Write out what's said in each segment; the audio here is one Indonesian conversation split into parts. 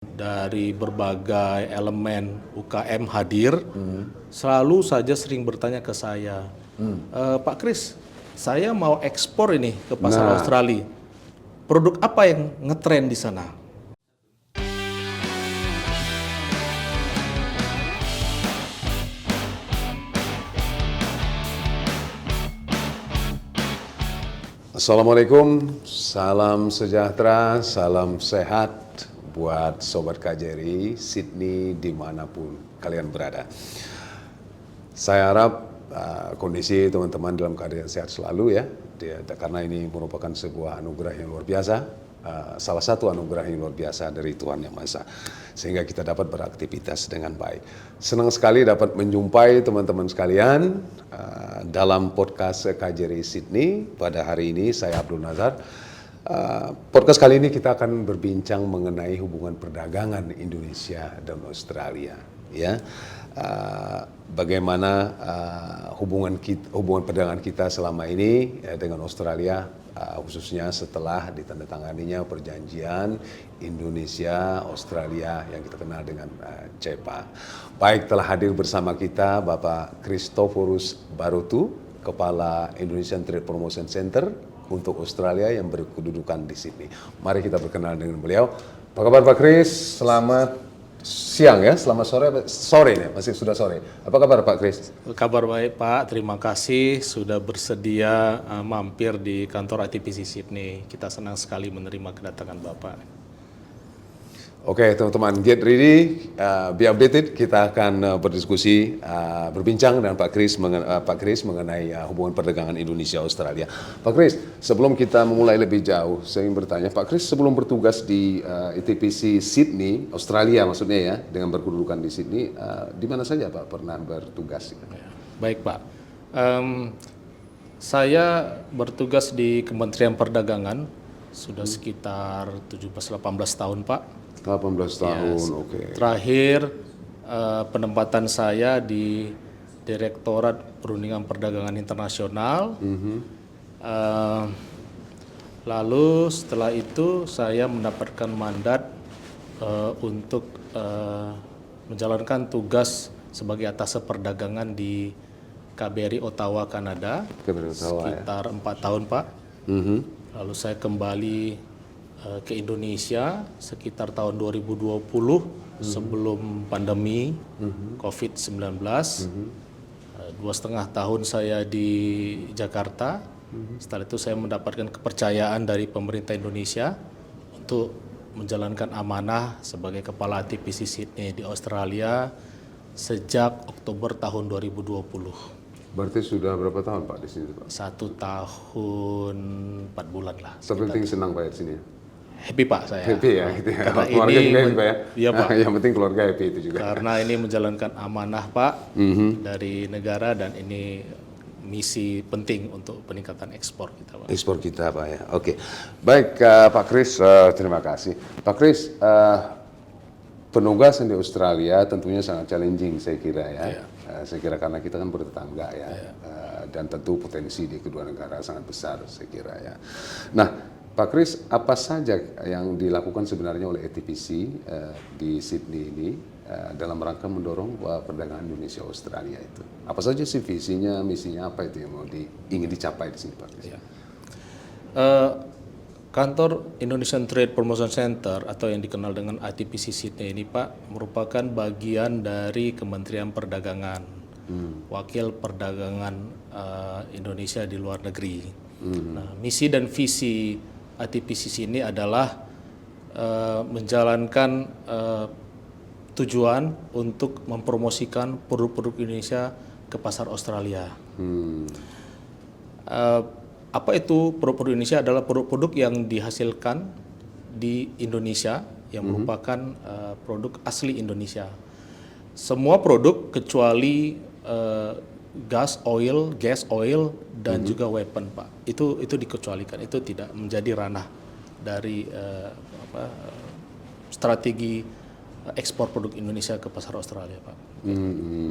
dari berbagai elemen UKM hadir, selalu saja sering bertanya ke saya, Pak Kris, saya mau ekspor ini ke pasar Australia. Produk apa yang ngetren di sana? Assalamualaikum, salam sejahtera, salam sehat buat Sobat KJRI, Sydney dimanapun kalian berada. Saya harap kondisi teman-teman dalam keadaan sehat selalu ya, karena ini merupakan sebuah anugerah yang luar biasa, salah satu anugerah yang luar biasa dari Tuhan Yang Maha Esa, sehingga kita dapat beraktivitas dengan baik. Senang sekali dapat menjumpai teman-teman sekalian dalam podcast KJRI Sydney. Pada hari ini saya Abdul Nazar. Podcast kali ini kita akan berbincang mengenai hubungan perdagangan Indonesia dan Australia, ya. Bagaimana hubungan perdagangan kita selama ini dengan Australia, khususnya setelah ditandatanganinya perjanjian Indonesia Australia yang kita kenal dengan CEPA. Baik, telah hadir bersama kita Bapak Christophorus Barutu, Kepala Indonesian Trade Promotion Center untuk Australia yang berkedudukan di Sydney. Mari kita berkenalan dengan beliau. Apa kabar Pak Chris? Selamat siang ya, selamat sore nih, masih sudah sore. Apa kabar Pak Chris? Kabar baik Pak, terima kasih sudah bersedia mampir di kantor ITPC Sydney. Kita senang sekali menerima kedatangan Bapak. Oke teman-teman, get ready, be updated. Kita akan berdiskusi, berbincang dengan Pak Chris mengenai hubungan perdagangan Indonesia Australia. Pak Chris, sebelum kita memulai lebih jauh, saya ingin bertanya, Pak Chris sebelum bertugas di ITPC Sydney, Australia maksudnya ya, dengan berkedudukan di Sydney, di mana saja Pak pernah bertugas? Baik Pak, saya bertugas di Kementerian Perdagangan sudah sekitar 17-18 tahun Pak. 18 tahun, oke. Terakhir penempatan saya di Direktorat Perundingan Perdagangan Internasional. Lalu setelah itu saya mendapatkan mandat untuk menjalankan tugas sebagai atase perdagangan di KBRI Ottawa, Kanada. Sekitar 4 tahun Pak. Lalu saya kembali ke Indonesia sekitar tahun 2020 sebelum pandemi COVID-19. 2,5 tahun saya di Jakarta. Setelah itu saya mendapatkan kepercayaan dari pemerintah Indonesia untuk menjalankan amanah sebagai Kepala ITPC Sydney di Australia sejak Oktober tahun 2020. Berarti sudah berapa tahun Pak di sini Pak? 1 tahun 4 bulan lah. Terpenting senang Pak di sini ya? Happy Pak saya. Happy ya, gitu ya. Karena keluarga ini, juga happy Pak ya? Iya Pak. Yang penting keluarga happy itu juga. Karena ini menjalankan amanah Pak dari negara dan ini misi penting untuk peningkatan ekspor kita Pak. Ekspor kita Pak ya, oke. Baik Pak Chris, terima kasih. Pak Chris, penugasan di Australia tentunya sangat challenging saya kira ya. Saya kira karena kita kan bertetangga ya. Dan tentu potensi di kedua negara sangat besar saya kira ya. Nah Pak Chris, apa saja yang dilakukan sebenarnya oleh ITPC di Sydney ini dalam rangka mendorong perdagangan Indonesia Australia itu? Apa saja sih visinya, misinya, apa itu yang ingin dicapai di sini Pak Chris? Kantor Indonesian Trade Promotion Center atau yang dikenal dengan ITPC Sydney ini Pak merupakan bagian dari Kementerian Perdagangan, wakil perdagangan Indonesia di luar negeri. Nah, misi dan visi ITPC sini adalah menjalankan tujuan untuk mempromosikan produk-produk Indonesia ke pasar Australia. Apa itu produk-produk Indonesia? Adalah produk-produk yang dihasilkan di Indonesia yang merupakan produk asli Indonesia. Semua produk kecuali gas oil dan juga weapon Pak. Itu dikecualikan. Itu tidak menjadi ranah dari strategi ekspor produk Indonesia ke pasar Australia Pak.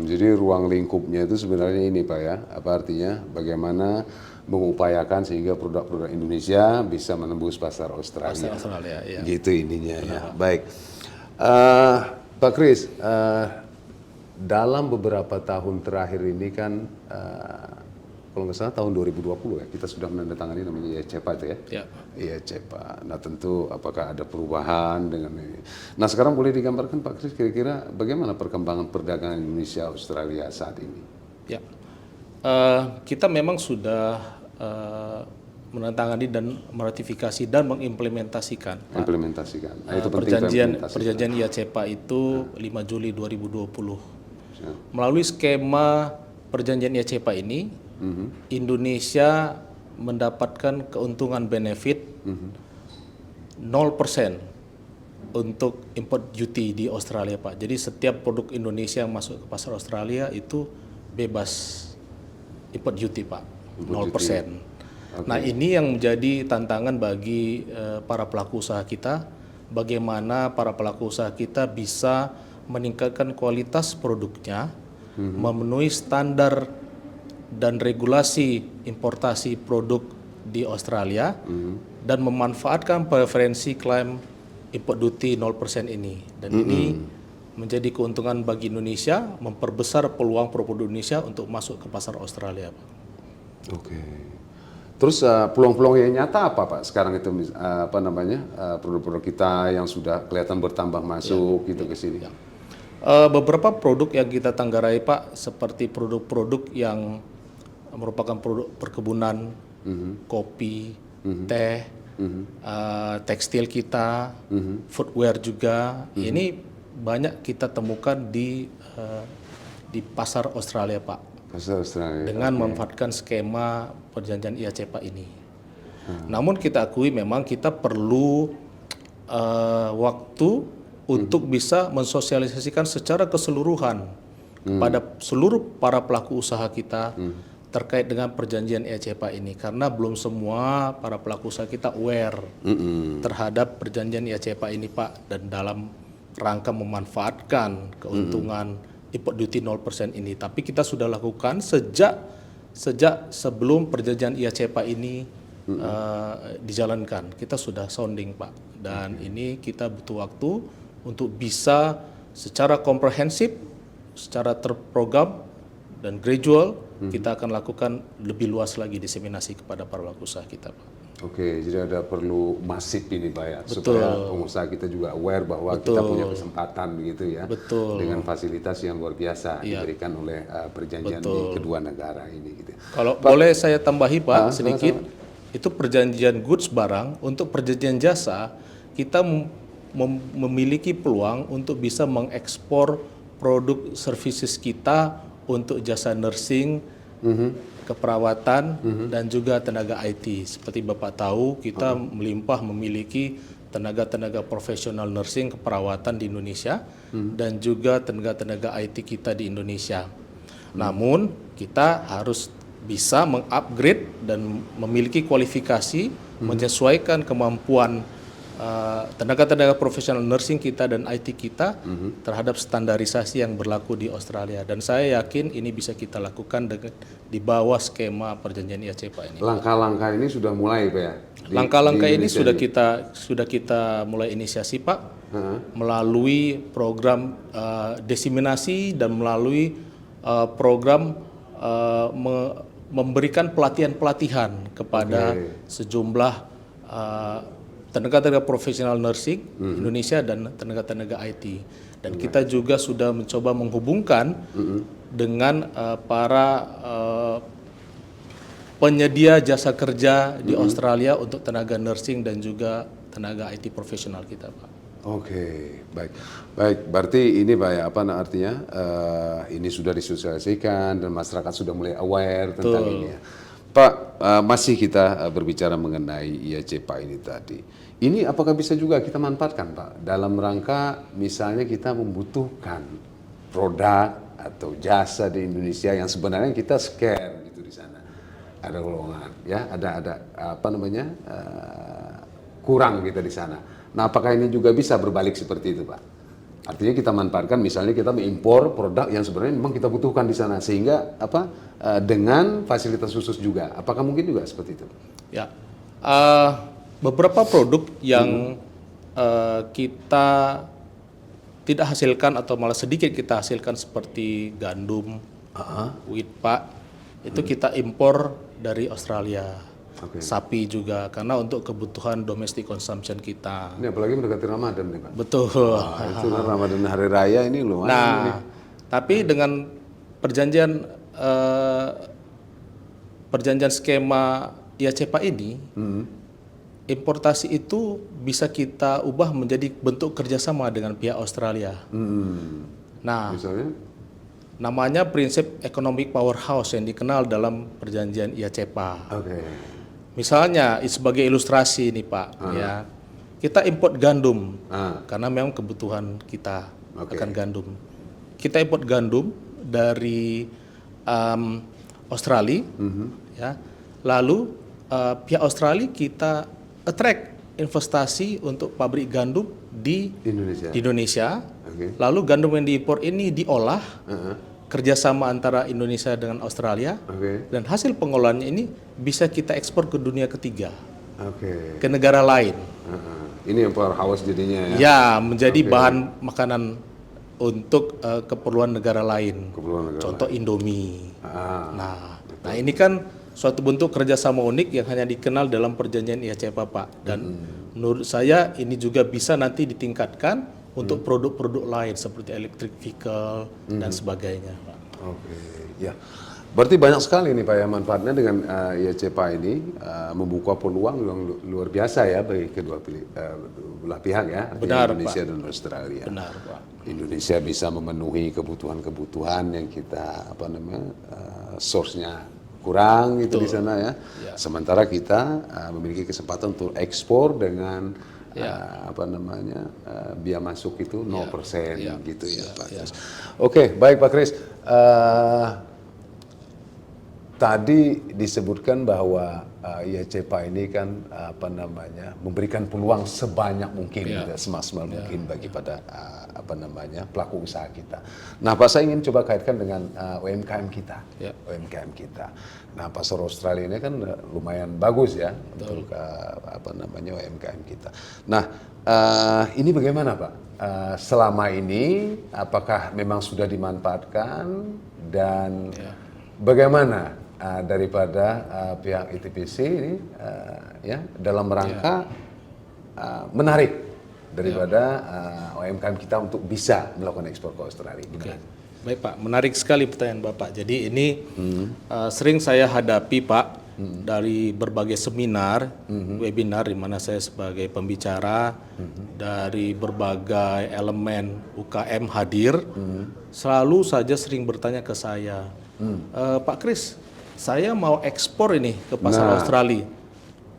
Jadi ruang lingkupnya itu sebenarnya ini Pak ya. Apa artinya? Bagaimana mengupayakan sehingga produk-produk Indonesia bisa menembus pasar Australia. Australia ya. Gitu ininya ya. Baik. Pak Kris, dalam beberapa tahun terakhir ini kan, kalau nggak salah tahun 2020 ya, kita sudah menandatangani namanya IACEPA itu ya. Ya. IACEPA. Nah tentu apakah ada perubahan dengan ini. Nah sekarang boleh digambarkan Pak Kris kira-kira bagaimana perkembangan perdagangan Indonesia Australia saat ini? Ya, kita memang sudah menandatangani dan meratifikasi dan mengimplementasikan Implementasikan. Nah, itu penting perjanjian IACEPA itu 5 Juli 2020. Melalui skema perjanjian IACEPA ini, Indonesia mendapatkan keuntungan benefit 0% untuk import duty di Australia, Pak. Jadi setiap produk Indonesia yang masuk ke pasar Australia itu bebas import duty, Pak. 0%. Okay. Nah, ini yang menjadi tantangan bagi para pelaku usaha kita, bagaimana para pelaku usaha kita bisa meningkatkan kualitas produknya, memenuhi standar dan regulasi importasi produk di Australia, dan memanfaatkan preferensi klaim import duty 0% ini. Dan ini menjadi keuntungan bagi Indonesia, memperbesar peluang produk Indonesia untuk masuk ke pasar Australia, Pak. Oke. Terus peluang-peluang yang nyata apa Pak sekarang itu, produk-produk kita yang sudah kelihatan bertambah masuk gitu ke sini? Ya. Beberapa produk yang kita tanggarai, Pak, seperti produk-produk yang merupakan produk perkebunan, kopi, teh, tekstil kita, footwear juga. Ini banyak kita temukan di pasar Australia, Pak. Pasar Australia. Dengan memanfaatkan skema perjanjian IACEPA ini. Namun kita akui memang kita perlu waktu untuk bisa mensosialisasikan secara keseluruhan kepada seluruh para pelaku usaha kita terkait dengan perjanjian IACEPA ini, karena belum semua para pelaku usaha kita aware terhadap perjanjian IACEPA ini, Pak, dan dalam rangka memanfaatkan keuntungan import duty 0% ini. Tapi kita sudah lakukan sejak sebelum perjanjian IACEPA ini dijalankan. Kita sudah sounding, Pak, dan ini kita butuh waktu untuk bisa secara komprehensif, secara terprogram dan gradual kita akan lakukan lebih luas lagi diseminasi kepada para pelaku usaha kita, Pak. Oke, jadi ada perlu masif ini Pak ya, supaya pengusaha kita juga aware bahwa kita punya kesempatan begitu ya, dengan fasilitas yang luar biasa diberikan oleh perjanjian di kedua negara ini. Gitu. Kalau boleh saya tambahi, Pak, sedikit, itu perjanjian goods barang. Untuk perjanjian jasa kita memiliki peluang untuk bisa mengekspor produk services kita untuk jasa nursing, keperawatan, dan juga tenaga IT. Seperti Bapak tahu, kita melimpah memiliki tenaga-tenaga profesional nursing keperawatan di Indonesia, dan juga tenaga-tenaga IT kita di Indonesia. Namun, kita harus bisa mengupgrade dan memiliki kualifikasi, menyesuaikan kemampuan tenaga-tenaga profesional nursing kita dan IT kita terhadap standarisasi yang berlaku di Australia. Dan saya yakin ini bisa kita lakukan di bawah skema perjanjian IACEPA ini. Langkah-langkah ini sudah mulai, Pak ya? Langkah-langkah ini sudah kita mulai inisiasi, Pak, melalui program diseminasi dan melalui program memberikan pelatihan-pelatihan kepada sejumlah tenaga-tenaga profesional nursing Indonesia dan tenaga-tenaga IT. Dan kita juga sudah mencoba menghubungkan dengan para penyedia jasa kerja di Australia untuk tenaga nursing dan juga tenaga IT profesional kita, Pak. Oke, baik. Berarti ini Pak ya, apa artinya ini sudah disosialisasikan dan masyarakat sudah mulai aware tentang ini ya. Pak, masih kita berbicara mengenai IACEPA ini tadi. Ini apakah bisa juga kita manfaatkan, Pak, dalam rangka misalnya kita membutuhkan produk atau jasa di Indonesia yang sebenarnya kita scare gitu di sana. Ada golongan, ya, ada kurang kita di sana. Nah, apakah ini juga bisa berbalik seperti itu, Pak? Artinya kita manfaatkan, misalnya kita mengimpor produk yang sebenarnya memang kita butuhkan di sana, sehingga dengan fasilitas khusus juga. Apakah mungkin juga seperti itu? Ya, beberapa produk yang kita tidak hasilkan atau malah sedikit kita hasilkan seperti gandum, wheat Pak, itu kita impor dari Australia. Oke. Sapi juga karena untuk kebutuhan domestic consumption kita. Ini apalagi mendekati Ramadan nih Pak. Betul. Nah, itu kan Ramadan hari raya ini lumayan. Ini. Nah, tapi dengan perjanjian perjanjian skema IACEPA ini, importasi itu bisa kita ubah menjadi bentuk kerjasama dengan pihak Australia. Nah, Misalnya? namanya prinsip economic powerhouse yang dikenal dalam perjanjian IACEPA. Oke. Misalnya sebagai ilustrasi nih Pak, ya kita import gandum karena memang kebutuhan kita akan gandum. Kita import gandum dari Australia, ya. Lalu pihak Australia kita attract investasi untuk pabrik gandum di Indonesia. Oke. Lalu gandum yang diimpor ini diolah kerjasama antara Indonesia dengan Australia, dan hasil pengolahannya ini bisa kita ekspor ke dunia ketiga, ke negara lain. Ini yang powerhouse jadinya ya? Ya, menjadi bahan makanan untuk keperluan negara lain. Contoh Indomie. Nah, ini kan suatu bentuk kerjasama unik yang hanya dikenal dalam perjanjian IACEPA Pak. Dan menurut saya ini juga bisa nanti ditingkatkan untuk produk-produk lain seperti electric vehicle dan sebagainya, Pak. Oke, ya. Berarti banyak sekali nih Pak ya manfaatnya dengan IACEPA ini membuka peluang yang luar biasa ya bagi kedua belah pihak ya, Benar, Indonesia Pak. dan Australia. Benar, Pak. Indonesia bisa memenuhi kebutuhan-kebutuhan yang kita source-nya kurang itu di sana ya. Sementara kita memiliki kesempatan untuk ekspor dengan biaya masuk itu 0% gitu ya Pak Kris. Oke, baik Pak Kris. Tadi disebutkan bahwa IACEPA ini kan memberikan peluang sebanyak mungkin, semaksimal mungkin bagi pada pelaku usaha kita. Nah, Pak, saya ingin coba kaitkan dengan UMKM kita. UMKM kita. Nah, pasar Australia ini kan lumayan bagus ya untuk UMKM kita. Nah, ini bagaimana Pak? Selama ini apakah memang sudah dimanfaatkan dan bagaimana daripada pihak ITPC ini dalam rangka menarik daripada UMKM kita untuk bisa melakukan ekspor ke Australia? Baik Pak, menarik sekali pertanyaan Bapak. Jadi ini sering saya hadapi Pak dari berbagai seminar, webinar di mana saya sebagai pembicara dari berbagai elemen UKM hadir, selalu saja sering bertanya ke saya, Pak Kris, saya mau ekspor ini ke pasar Australia.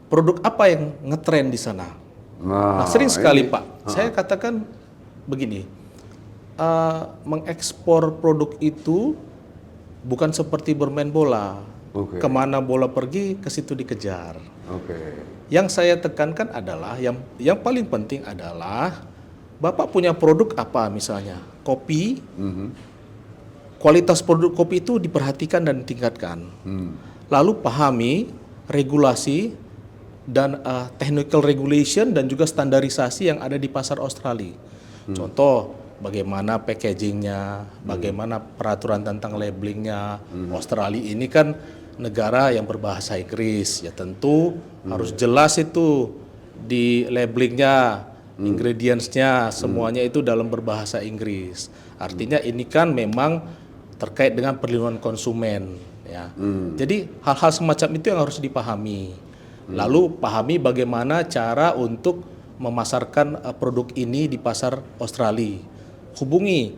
Produk apa yang ngetren di sana? Nah, sering sekali Pak, saya katakan begini, mengekspor produk itu bukan seperti bermain bola. Kemana bola pergi, ke situ dikejar. Yang saya tekankan adalah, yang paling penting adalah, Bapak punya produk apa misalnya? Kopi, kualitas produk kopi itu diperhatikan dan ditingkatkan. Lalu pahami regulasi dan technical regulation dan juga standarisasi yang ada di pasar Australia. Contoh, bagaimana packagingnya, bagaimana peraturan tentang labelingnya. Australia ini kan negara yang berbahasa Inggris, ya tentu harus jelas itu di labelingnya, ingredients-nya, semuanya itu dalam berbahasa Inggris. Artinya ini kan memang terkait dengan perlindungan konsumen, ya. Jadi hal-hal semacam itu yang harus dipahami. Lalu pahami bagaimana cara untuk memasarkan produk ini di pasar Australia. Hubungi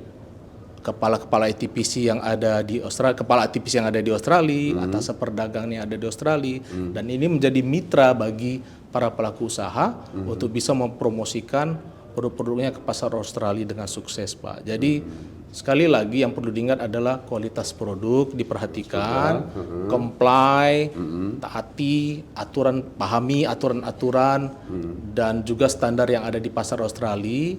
kepala-kepala ITPC yang ada di Australia, kepala ITPC yang ada di Australia, atas perdagangan yang ada di Australia, dan ini menjadi mitra bagi para pelaku usaha untuk bisa mempromosikan produk-produknya ke pasar Australia dengan sukses, Pak. Jadi sekali lagi yang perlu diingat adalah kualitas produk diperhatikan, comply, taati aturan, pahami aturan-aturan dan juga standar yang ada di pasar Australia,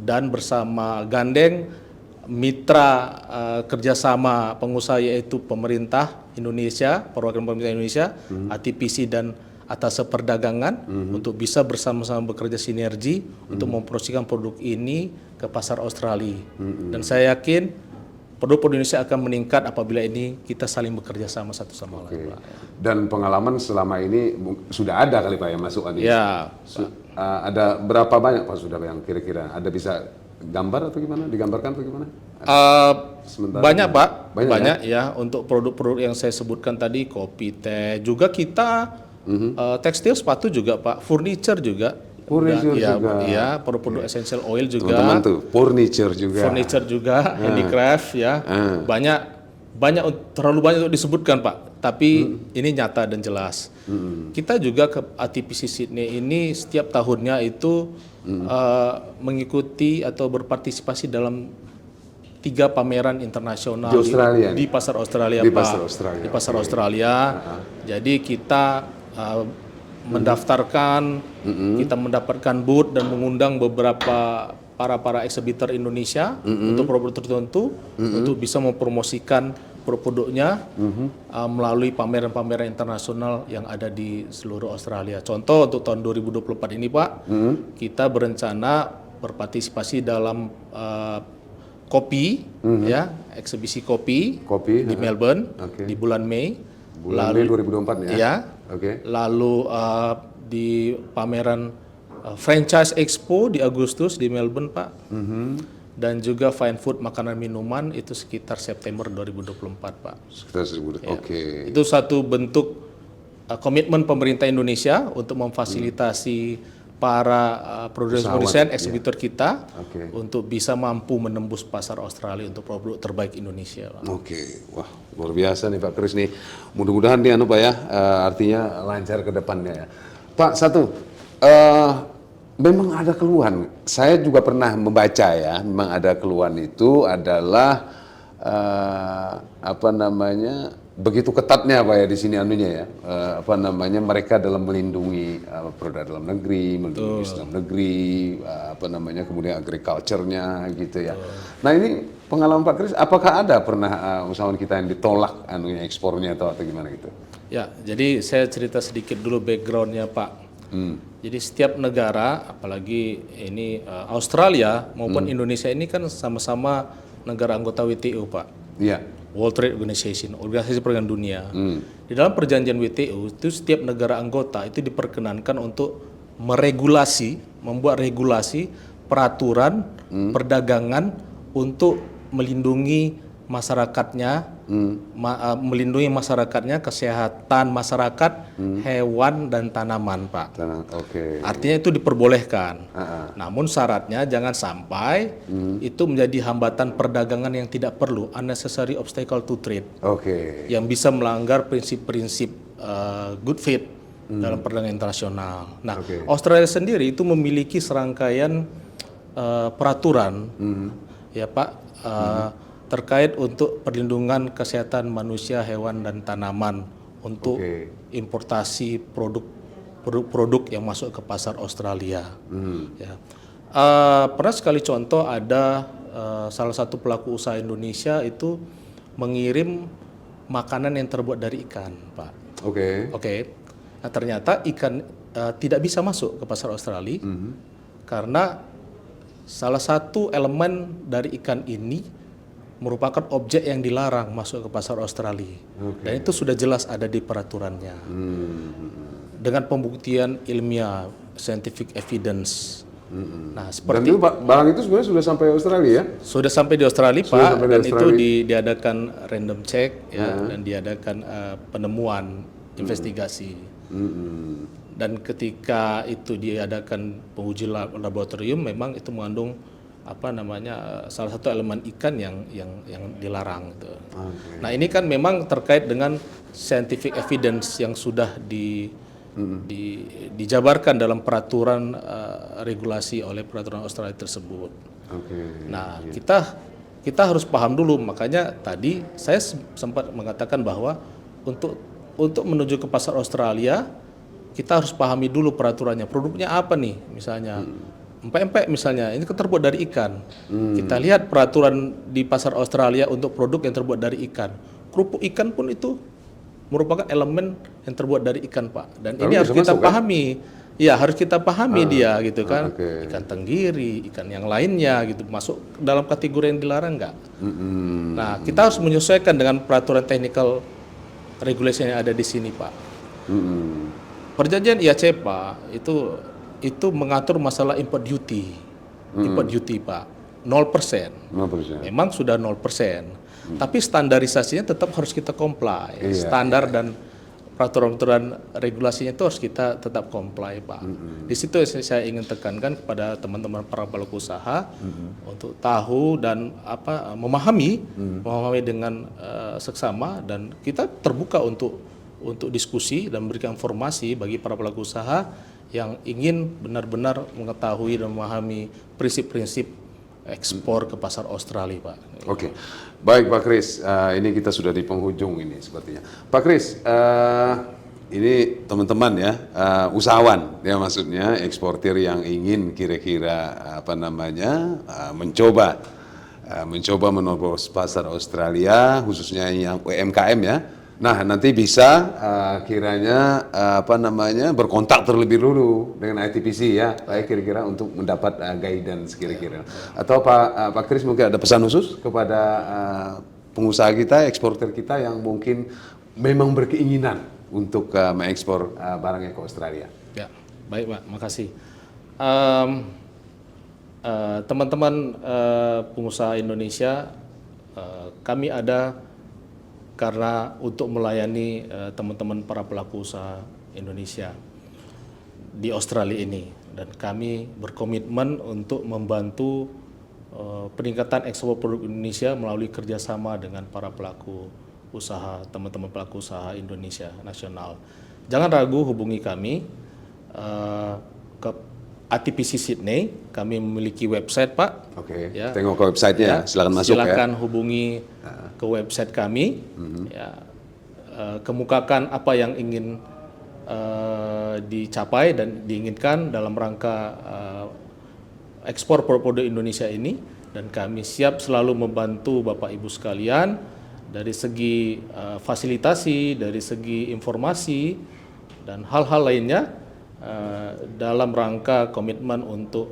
dan bersama gandeng mitra kerjasama pengusaha yaitu pemerintah Indonesia, perwakilan pemerintah Indonesia, ITPC dan atas perdagangan untuk bisa bersama-sama bekerja sinergi untuk mempromosikan produk ini ke pasar Australia. Dan saya yakin produk Indonesia akan meningkat apabila ini kita saling bekerja sama satu sama lain. Pak. Dan pengalaman selama ini sudah ada kali Pak yang masuk ini? Ya. Ada berapa banyak Pak sudah yang kira-kira? Ada bisa gambar atau gimana? Digambarkan atau gimana? Banyak Pak, banyak ya untuk produk-produk yang saya sebutkan tadi, kopi, teh, juga kita tekstil, sepatu juga Pak, furniture juga. Furniture juga. Iya, produk-produk essential oil juga. Teman-teman tuh, furniture juga. Handicraft ya. Terlalu banyak untuk disebutkan Pak. Tapi ini nyata dan jelas. Kita juga ke ATPC Sydney ini setiap tahunnya itu mengikuti atau berpartisipasi dalam 3 pameran internasional di pasar Australia, di Pak. pasar Australia. Di pasar Australia. Jadi kita mendaftarkan, kita mendapatkan booth dan mengundang beberapa para eksibitor Indonesia untuk produk tertentu untuk bisa mempromosikan produk-produknya melalui pameran-pameran internasional yang ada di seluruh Australia. Contoh untuk tahun 2024 ini Pak, kita berencana berpartisipasi dalam kopi, ya, eksibisi kopi di Melbourne di bulan Mei. Bulan Mei 2024 ya? Ya. Oke. Lalu di pameran Franchise Expo di Agustus di Melbourne, Pak. Dan juga Fine Food makanan minuman itu sekitar September 2024, Pak. Sekitar 2024. Ya. Oke. Itu satu bentuk komitmen pemerintah Indonesia untuk memfasilitasi para produsen eksibitor kita untuk bisa mampu menembus pasar Australia untuk produk terbaik Indonesia, Pak. Oke, wah luar biasa nih Pak Kris nih. Mudah-mudahan nih Pak ya, artinya lancar ke depannya ya. Pak, satu, memang ada keluhan. Saya juga pernah membaca ya, memang ada keluhan itu adalah begitu ketatnya Pak ya di sini anunya ya, mereka dalam melindungi produk dalam negeri, melindungi dalam negeri, kemudian agriculture-nya gitu ya. Nah ini pengalaman Pak Kris, apakah ada pernah usahawan kita yang ditolak anunya ekspornya atau gimana gitu? Ya, jadi saya cerita sedikit dulu background-nya Pak. Jadi setiap negara, apalagi ini Australia maupun Indonesia ini kan sama-sama negara anggota WTO Pak. Iya. World Trade Organization, Organisasi Perdagangan Dunia. Di dalam perjanjian WTO itu setiap negara anggota itu diperkenankan untuk membuat regulasi peraturan perdagangan untuk melindungi masyarakatnya, melindungi masyarakatnya, kesehatan masyarakat, hewan dan tanaman, Pak. Artinya itu diperbolehkan. Namun syaratnya jangan sampai itu menjadi hambatan perdagangan yang tidak perlu, unnecessary obstacle to trade, yang bisa melanggar prinsip-prinsip good faith dalam perdagangan internasional. Nah, Australia sendiri itu memiliki serangkaian peraturan, ya Pak. Terkait untuk perlindungan kesehatan manusia, hewan dan tanaman untuk importasi produk yang masuk ke pasar Australia. Ya. Pernah sekali contoh ada salah satu pelaku usaha Indonesia itu mengirim makanan yang terbuat dari ikan, Pak. Nah, ternyata ikan tidak bisa masuk ke pasar Australia karena salah satu elemen dari ikan ini merupakan objek yang dilarang masuk ke pasar Australia. Dan itu sudah jelas ada di peraturannya. Dengan pembuktian ilmiah, scientific evidence. Nah, seperti dan itu barang itu sebenarnya sudah sampai Australia ya? Sudah sampai di Australia, Pak, dan itu diadakan random check ya, dan diadakan penemuan investigasi. Dan ketika itu diadakan penguji laboratorium, memang itu mengandung salah satu elemen ikan yang dilarang gitu. Nah, ini kan memang terkait dengan scientific evidence yang sudah dijabarkan dalam peraturan regulasi oleh peraturan Australia tersebut. Nah, kita harus paham dulu, makanya tadi saya sempat mengatakan bahwa untuk menuju ke pasar Australia kita harus pahami dulu peraturannya. Produknya apa nih misalnya? Empek-empek misalnya, ini terbuat dari ikan. Kita lihat peraturan di pasar Australia untuk produk yang terbuat dari ikan. Kerupuk ikan pun itu merupakan elemen yang terbuat dari ikan, Pak. Dan Lalu ini harus bisa kita masuk, pahami. Ya, harus kita pahami dia gitu kan. oke. Ikan tenggiri, ikan yang lainnya gitu masuk dalam kategori yang dilarang nggak? Nah, kita harus menyesuaikan dengan peraturan technical regulation yang ada di sini, Pak. Perjanjian IAC, Pak, itu mengatur masalah import duty. Import duty, Pak. 0%. 0%. Memang sudah 0%. Tapi standarisasinya tetap harus kita comply. Standar dan peraturan-peraturan regulasinya itu harus kita tetap comply, Pak. Di situ saya ingin tekankan kepada teman-teman para pelaku usaha untuk tahu dan memahami dengan seksama, dan kita terbuka untuk diskusi dan memberikan informasi bagi para pelaku usaha yang ingin benar-benar mengetahui dan memahami prinsip-prinsip ekspor ke pasar Australia, Pak. Oke, baik Pak Kris, ini kita sudah di penghujung ini sepertinya. Pak Kris, ini teman-teman ya, usahawan ya maksudnya, eksportir yang ingin kira-kira mencoba menerobos pasar Australia, khususnya yang UMKM ya. Nah, nanti bisa kiranya berkontak terlebih dulu dengan ITPC ya, baik kira-kira untuk mendapat guidance kira-kira. Atau Pak Kris mungkin ada pesan khusus kepada pengusaha kita, eksportir kita yang mungkin memang berkeinginan untuk mengekspor barangnya ke Australia. Ya, baik Pak, makasih. Teman-teman pengusaha Indonesia, kami ada karena untuk melayani teman-teman para pelaku usaha Indonesia di Australia ini, dan kami berkomitmen untuk membantu peningkatan ekspor produk Indonesia melalui kerjasama dengan para pelaku usaha, teman-teman pelaku usaha Indonesia nasional. Jangan ragu hubungi kami ke ITPC Sydney. Kami memiliki website, Pak. Oke, ya, tengok ke websitenya, silakan masuk ya. Silakan hubungi ke website kami, ya, kemukakan apa yang ingin dicapai dan diinginkan dalam rangka ekspor produk Indonesia ini, dan kami siap selalu membantu Bapak Ibu sekalian dari segi fasilitasi, dari segi informasi dan hal-hal lainnya dalam rangka komitmen untuk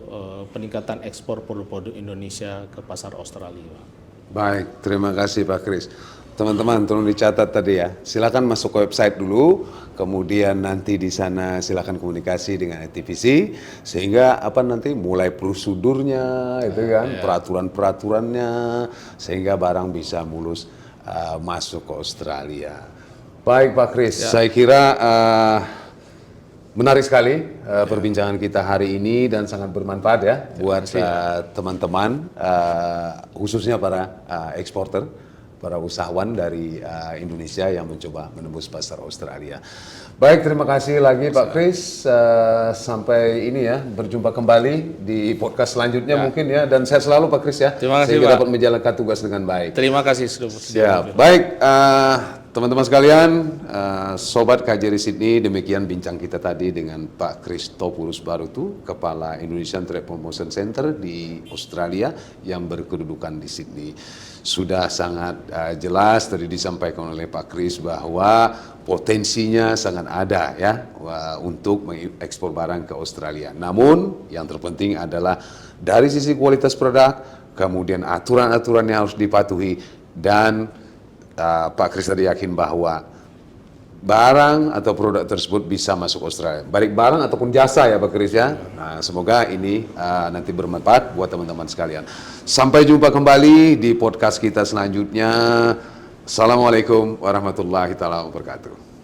peningkatan ekspor produk-produk Indonesia ke pasar Australia. Baik, terima kasih Pak Kris. Teman-teman, tolong dicatat tadi ya. Silakan masuk ke website dulu, kemudian nanti di sana silakan komunikasi dengan ITPC sehingga nanti mulai prosedurnya itu kan, peraturan-peraturannya sehingga barang bisa mulus masuk ke Australia. Baik Pak Kris, saya kira menarik sekali perbincangan kita hari ini dan sangat bermanfaat ya buat teman-teman, khususnya para eksporter, para usahawan dari Indonesia yang mencoba menembus pasar Australia. Baik, terima kasih lagi Pak Kris. Sampai ini ya, berjumpa kembali di podcast selanjutnya mungkin ya. Dan saya selalu Pak Kris ya, terima kasih, sehingga Pak. dapat menjalankan tugas dengan baik. Terima kasih sudah. Baik, teman-teman sekalian, Sobat KJRI Sydney, demikian bincang kita tadi dengan Pak Christopherus Barutu, Kepala Indonesian Trade Promotion Center di Australia yang berkedudukan di Sydney. Sudah sangat jelas tadi disampaikan oleh Pak Kris bahwa potensinya sangat ada ya untuk mengekspor barang ke Australia. Namun yang terpenting adalah dari sisi kualitas produk, kemudian aturan-aturan yang harus dipatuhi, dan Pak Kris tadi yakin bahwa barang atau produk tersebut bisa masuk Australia, baik barang ataupun jasa ya Pak Kris ya. Nah, semoga ini nanti bermanfaat buat teman-teman sekalian. Sampai jumpa kembali di podcast kita selanjutnya. Assalamualaikum warahmatullahi wabarakatuh.